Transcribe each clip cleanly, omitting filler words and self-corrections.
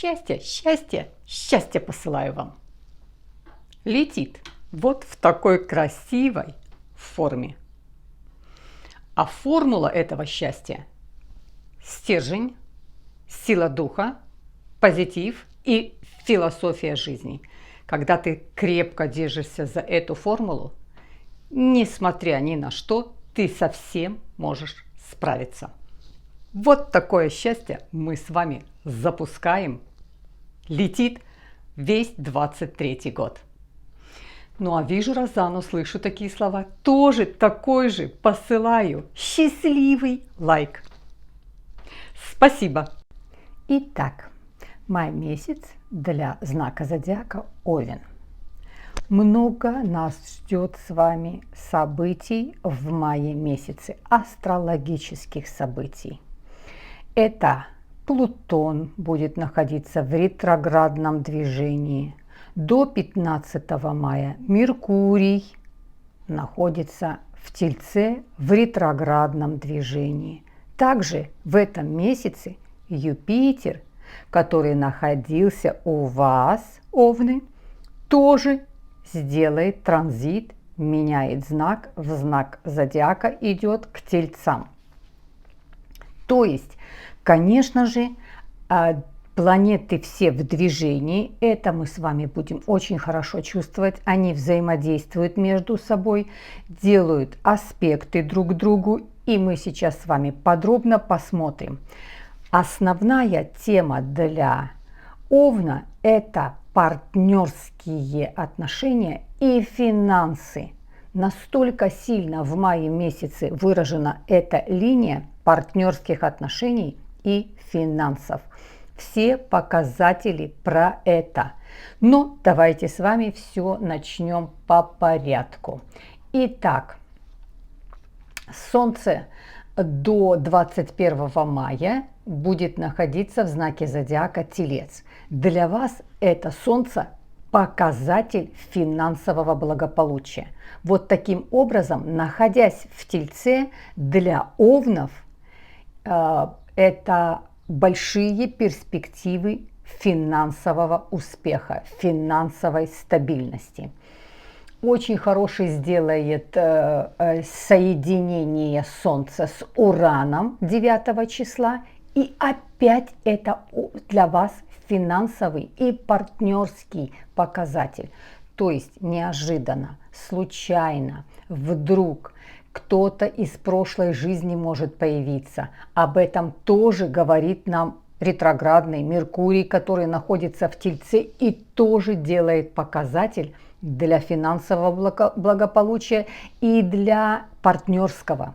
Счастье, счастье, счастье посылаю вам. Летит вот в такой красивой форме. А формула этого счастья – стержень, сила духа, позитив и философия жизни. Когда ты крепко держишься за эту формулу, несмотря ни на что, ты совсем можешь справиться. Вот такое счастье мы с вами запускаем. Летит весь 23-й год. Ну а вижу Розану, слышу такие слова. Тоже такой же посылаю счастливый лайк. Спасибо. Итак, май месяц для знака зодиака Овен. Много нас ждет с вами событий в мае месяце, астрологических событий. Это Плутон будет находиться в ретроградном движении. До 15 мая Меркурий находится в Тельце в ретроградном движении. Также в этом месяце Юпитер, который находился у вас, Овны, тоже сделает транзит, меняет знак, в знак зодиака идет к Тельцам. То есть, конечно же, планеты все в движении, это мы с вами будем очень хорошо чувствовать, они взаимодействуют между собой, делают аспекты друг к другу, и мы сейчас с вами подробно посмотрим. Основная тема для Овна – это партнерские отношения и финансы. Настолько сильно в мае месяце выражена эта линия партнерских отношений и финансов. Все показатели про это. Но давайте с вами все начнем по порядку. Итак, Солнце до 21 мая будет находиться в знаке зодиака Телец. Для вас это Солнце показатель финансового благополучия. Вот таким образом, находясь в Тельце, для Овнов это большие перспективы финансового успеха, финансовой стабильности. Очень хороший сделает соединение Солнца с Ураном 9 числа. И опять это для вас финансовый и партнерский показатель. То есть неожиданно, случайно, вдруг кто-то из прошлой жизни может появиться. Об этом тоже говорит нам ретроградный Меркурий, который находится в Тельце и тоже делает показатель для финансового благополучия и для партнерского.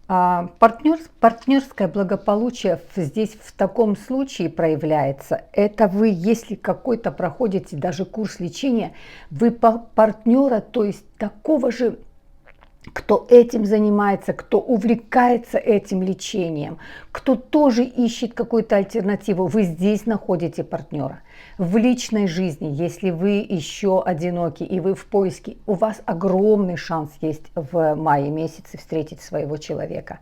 Партнерское благополучие здесь в таком случае проявляется. Это вы, если какой-то проходите даже курс лечения, вы партнера, то есть такого же, кто этим занимается, кто увлекается этим лечением, кто тоже ищет какую-то альтернативу, вы здесь находите партнера. В личной жизни, если вы еще одиноки и вы в поиске, у вас огромный шанс есть в мае месяце встретить своего человека,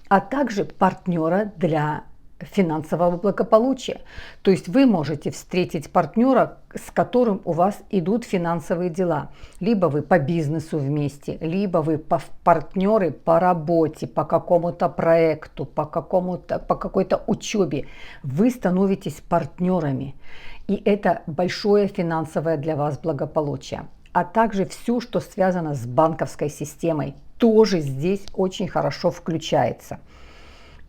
а также партнера для финансового благополучия. То есть вы можете встретить партнера, с которым у вас идут финансовые дела. Либо вы по бизнесу вместе, либо вы партнеры по работе, по какому-то проекту, по какой-то учебе. Вы становитесь партнерами. И это большое финансовое для вас благополучие. А также все, что связано с банковской системой, тоже здесь очень хорошо включается.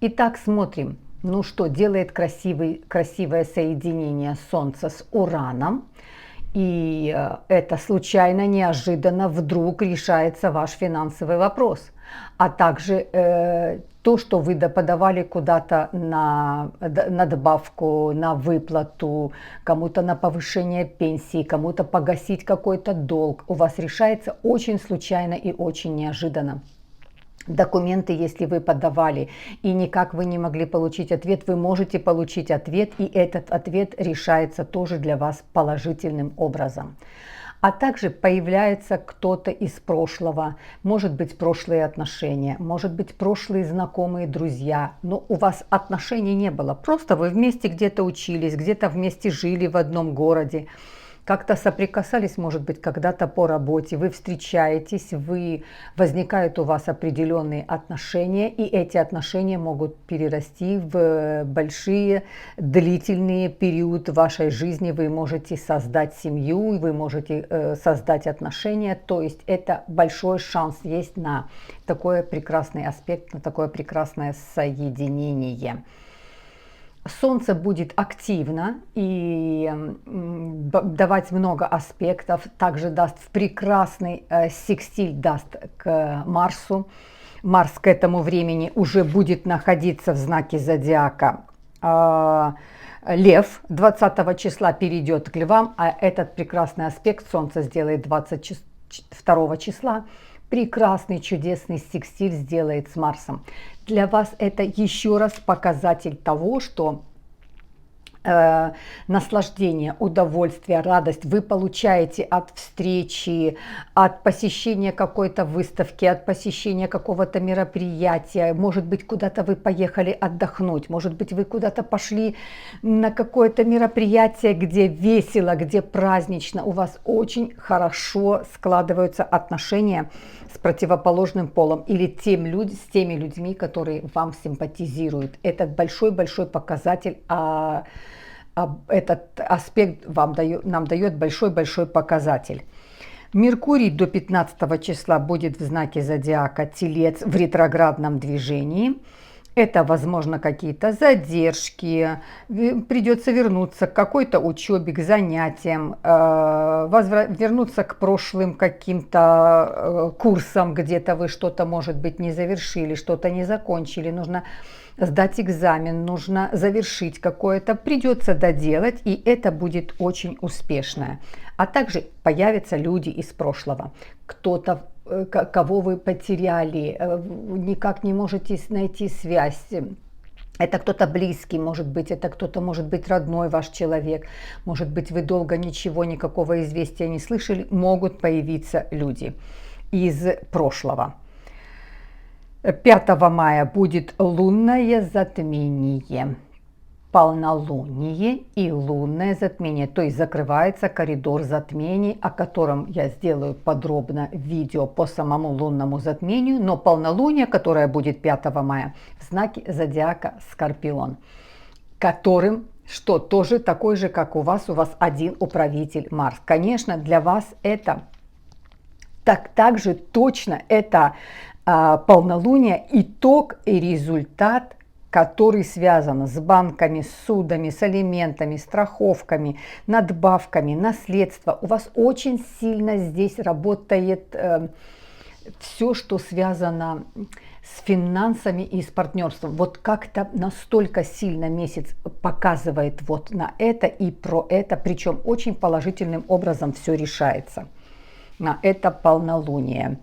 Итак, смотрим. Ну что делает красивое соединение Солнца с Ураном. И это случайно, неожиданно, вдруг решается ваш финансовый вопрос. А также то, что вы подавали куда-то на добавку, на выплату, кому-то на повышение пенсии, кому-то погасить какой-то долг, у вас решается очень случайно и очень неожиданно. Документы, если вы подавали и никак вы не могли получить ответ, вы можете получить ответ, и этот ответ решается тоже для вас положительным образом. А также появляется кто-то из прошлого, может быть прошлые отношения, может быть прошлые знакомые, друзья, но у вас отношений не было, просто вы вместе где-то учились, где-то вместе жили в одном городе, как-то соприкасались, может быть, когда-то по работе, вы встречаетесь, возникают у вас определенные отношения, и эти отношения могут перерасти в большие, длительные периоды вашей жизни. Вы можете создать семью, вы можете создать отношения, то есть это большой шанс есть на такой прекрасный аспект, на такое прекрасное соединение. Солнце будет активно и давать много аспектов, также даст прекрасный секстиль даст к Марсу. Марс к этому времени уже будет находиться в знаке зодиака Лев, 20 числа перейдет к Львам, а этот прекрасный аспект Солнце сделает 22 числа. Прекрасный, чудесный секстиль сделает с Марсом. Для вас это еще раз показатель того, что наслаждение, удовольствие, радость вы получаете от встречи, от посещения какой-то выставки, от посещения какого-то мероприятия. Может быть, куда-то вы поехали отдохнуть, может быть, вы куда-то пошли на какое-то мероприятие, где весело, где празднично. У вас очень хорошо складываются отношения с противоположным полом или с теми людьми, которые вам симпатизируют. Это большой-большой показатель, этот аспект нам дает большой-большой показатель. Меркурий до 15 числа будет в знаке зодиака Телец в ретроградном движении. Это, возможно, какие-то задержки, придется вернуться к какой-то учебе, к занятиям, вернуться к прошлым каким-то курсам, где-то вы что-то, может быть, не завершили, что-то не закончили, нужно сдать экзамен, нужно завершить какое-то, придется доделать, и это будет очень успешное. А также появятся люди из прошлого, кто-то, кого вы потеряли, никак не можете найти связь. Это кто-то близкий, может быть, это кто-то, может быть, родной ваш человек, может быть, вы долго никакого известия не слышали, могут появиться люди из прошлого. 5 мая будет лунное затмение, полнолуние и лунное затмение, то есть закрывается коридор затмений, о котором я сделаю подробно видео по самому лунному затмению, но полнолуние, которое будет 5 мая, в знаке зодиака Скорпион, которым что тоже такой же, как у вас один управитель Марс. Конечно, для вас это также точно это полнолуние, итог и результат, который связан с банками, с судами, с алиментами, страховками, надбавками, наследство. У вас очень сильно здесь работает все, что связано с финансами и с партнерством. Вот как-то настолько сильно месяц показывает вот на это и про это, причем очень положительным образом все решается на это полнолуние.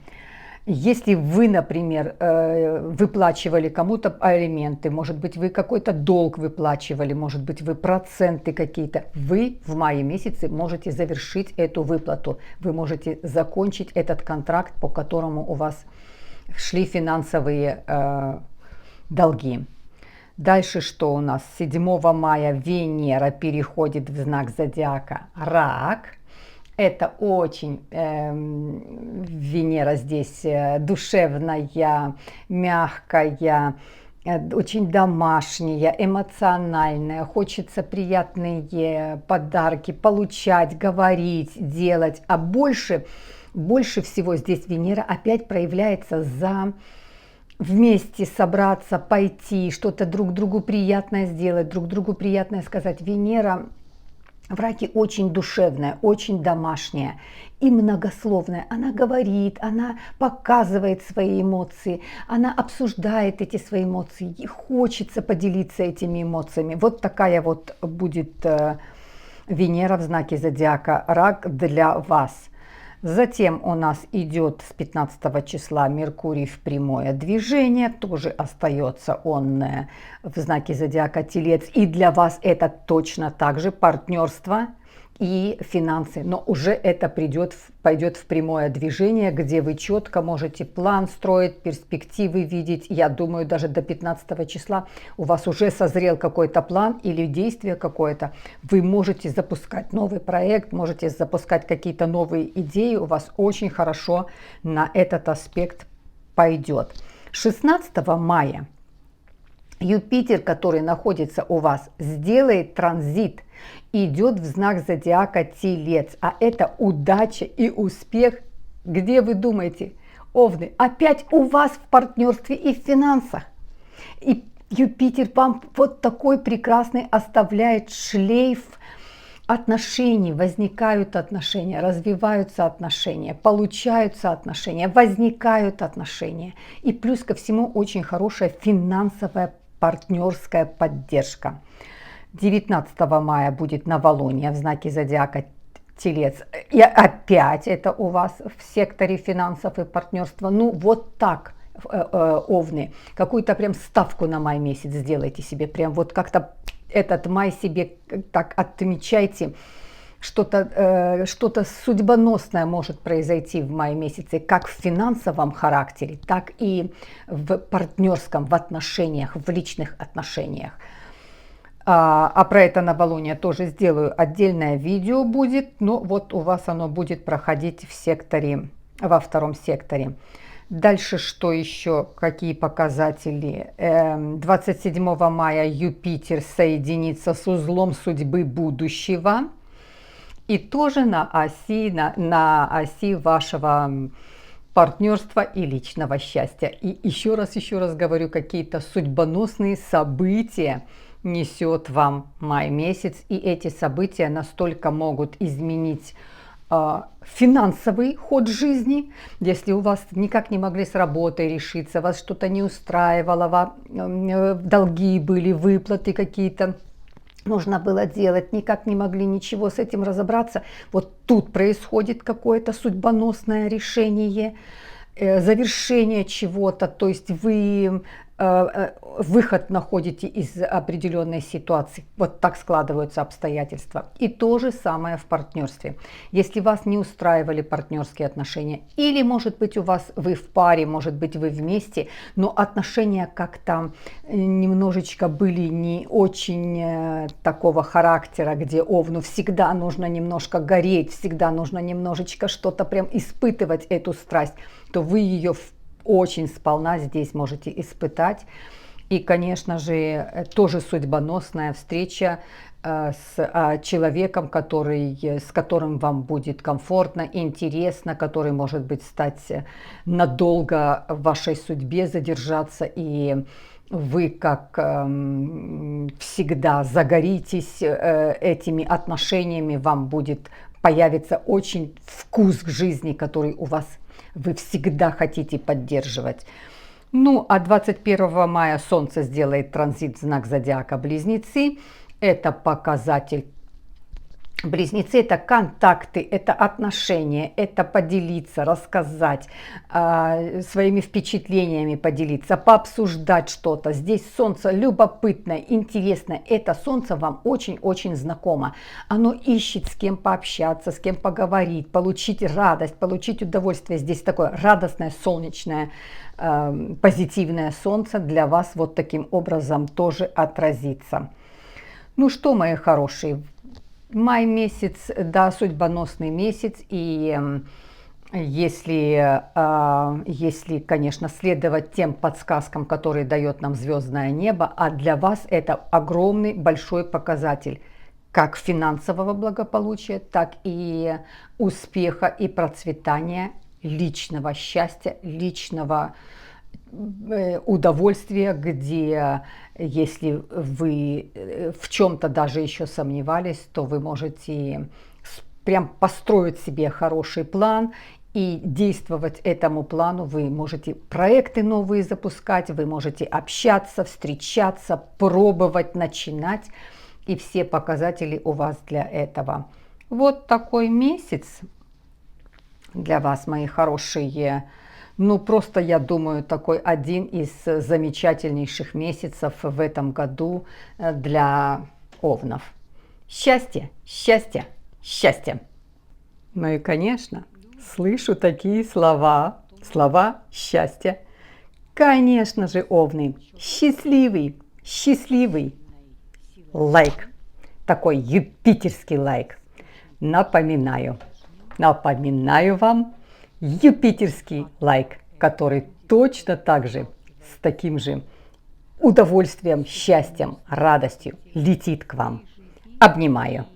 Если вы, например, выплачивали кому-то алименты, может быть, вы какой-то долг выплачивали, может быть, вы проценты какие-то, вы в мае месяце можете завершить эту выплату, вы можете закончить этот контракт, по которому у вас шли финансовые долги. Дальше что у нас? 7 мая Венера переходит в знак зодиака Рак. Это очень Венера здесь душевная, мягкая, очень домашняя, эмоциональная. Хочется приятные подарки получать, говорить, делать. А больше всего здесь Венера опять проявляется за вместе собраться, пойти, что-то друг другу приятное сделать, друг другу приятное сказать. Венера в Раке очень душевная, очень домашняя и многословная. Она говорит, она показывает свои эмоции, она обсуждает эти свои эмоции, ей хочется поделиться этими эмоциями. Вот такая вот будет Венера в знаке зодиака Рак для вас. Затем у нас идет с 15 числа Меркурий в прямое движение, тоже остается он в знаке зодиака Телец. И для вас это точно так же партнерство, и финансы, но уже это пойдет в прямое движение, где вы четко можете план строить, перспективы видеть. Я думаю, даже до 15 числа у вас уже созрел какой-то план или действие какое-то. Вы можете запускать новый проект, можете запускать какие-то новые идеи. У вас очень хорошо на этот аспект пойдет. 16 мая Юпитер, который находится у вас, сделает транзит, идет в знак зодиака Телец, а это удача и успех. Где вы думаете, Овны? Опять у вас в партнерстве и в финансах. И Юпитер вам вот такой прекрасный оставляет шлейф отношений, возникают отношения, развиваются отношения, получаются отношения, возникают отношения. И плюс ко всему очень хорошая финансовая партнерская поддержка. 19 мая будет новолуние в знаке зодиака Телец. И опять это у вас в секторе финансов и партнерства. Ну вот так, Овны, какую-то прям ставку на май месяц сделайте себе. Прям вот как-то этот май себе так отмечайте. Что-то судьбоносное может произойти в мае месяце, как в финансовом характере, так и в партнерском, в отношениях, в личных отношениях. А про это новолуние тоже сделаю отдельное видео будет, но вот у вас оно будет проходить в секторе, во втором секторе. Дальше что еще, какие показатели? 27 мая Юпитер соединится с узлом судьбы будущего. И тоже на оси вашего партнерства и личного счастья. И еще раз говорю, какие-то судьбоносные события несет вам май месяц. И эти события настолько могут изменить финансовый ход жизни. Если у вас никак не могли с работой решиться, вас что-то не устраивало, долги были, выплаты какие-то нужно было делать, никак не могли ничего с этим разобраться. Вот тут происходит какое-то судьбоносное решение, завершение чего-то, то есть вы выход находите из определенной ситуации. Вот так складываются обстоятельства. И то же самое в партнерстве. Если вас не устраивали партнерские отношения, или, может быть, у вас вы в паре, может быть, вы вместе, но отношения как-то немножечко были не очень такого характера, где Овну всегда нужно немножко гореть, всегда нужно немножечко что-то прям испытывать, эту страсть, то вы ее очень сполна здесь можете испытать. И, конечно же, тоже судьбоносная встреча с человеком, с которым вам будет комфортно, интересно, который, может быть, стать надолго в вашей судьбе, задержаться, и вы, как всегда, загоритесь этими отношениями, вам появится очень вкус к жизни, который у вас вы всегда хотите поддерживать. Ну, а 21 мая Солнце сделает транзит в знак зодиака Близнецы. Это показатель. Близнецы – это контакты, это отношения, это поделиться, рассказать, своими впечатлениями поделиться, пообсуждать что-то. Здесь Солнце любопытное, интересное. Это Солнце вам очень-очень знакомо. Оно ищет, с кем пообщаться, с кем поговорить, получить радость, получить удовольствие. Здесь такое радостное, солнечное, позитивное Солнце для вас вот таким образом тоже отразится. Ну что, мои хорошие, май месяц, да, судьбоносный месяц, и если, конечно, следовать тем подсказкам, которые дает нам звездное небо, а для вас это огромный большой показатель как финансового благополучия, так и успеха и процветания, личного счастья, личного удовольствия, где, если вы в чем-то даже еще сомневались, то вы можете прям построить себе хороший план и действовать этому плану. Вы можете проекты новые запускать, вы можете общаться, встречаться, пробовать, начинать, и все показатели у вас для этого. Вот такой месяц для вас, мои хорошие. Ну, просто, я думаю, такой один из замечательнейших месяцев в этом году для овнов. Счастья, счастья, счастья. Ну и, конечно, слышу такие слова, слова счастья. Конечно же, Овны, счастливый, счастливый. Лайк, такой юпитерский лайк. Напоминаю вам юпитерский лайк, который точно так же, с таким же удовольствием, счастьем, радостью летит к вам. Обнимаю.